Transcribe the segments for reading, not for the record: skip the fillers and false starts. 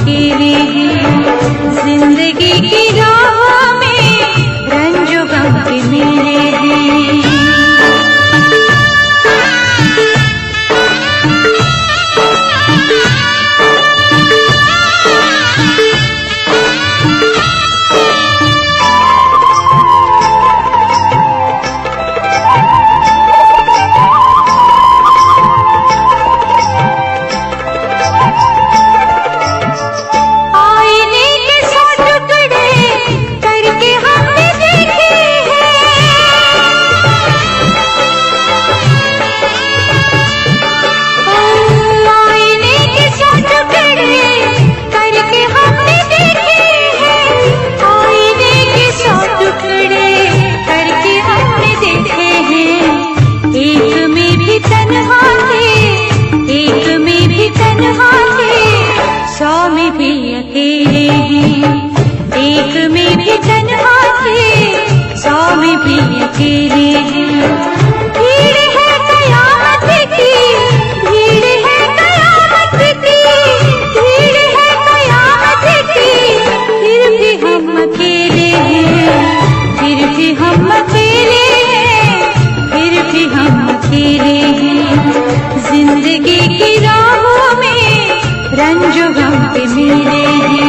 अकेले हैं। जिंदगी की राह में रंजो गम के मेले हैं। जिंदगी की राहों में रंजो गम के मेले हैं।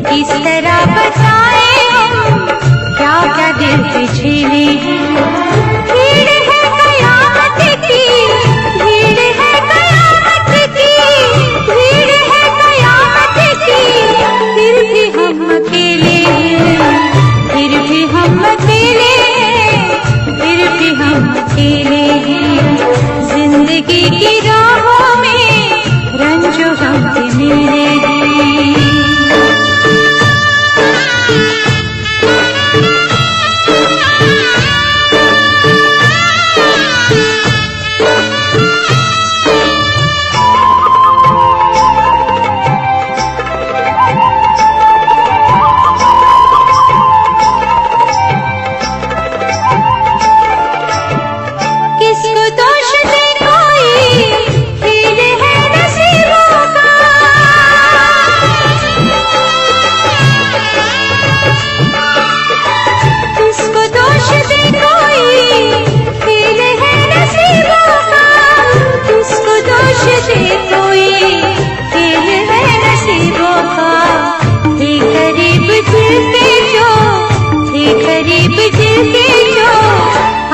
किस तरह बताए हम क्या क्या दिल पे झेले हैं। भीड़ है कयामत की, भीड़ है कयामत की, भीड़ है कयामत की, फिर भी हम अकेले हैं, फिर भी हम अकेले हैं, फिर भी हम अकेले हैं। जिंदगी की राहों में रंजो गम के मेले हैं।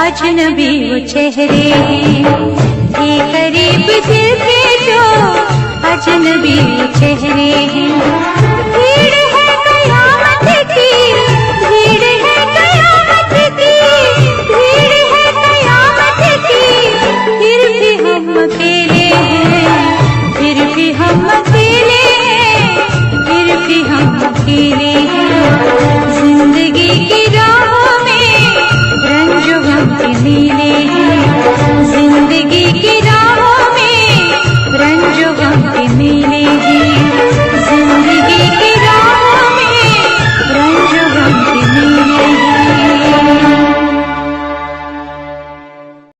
अजनबी वो चेहरे थे करीब दिल के जो अजनबी वो चेहरे हैं।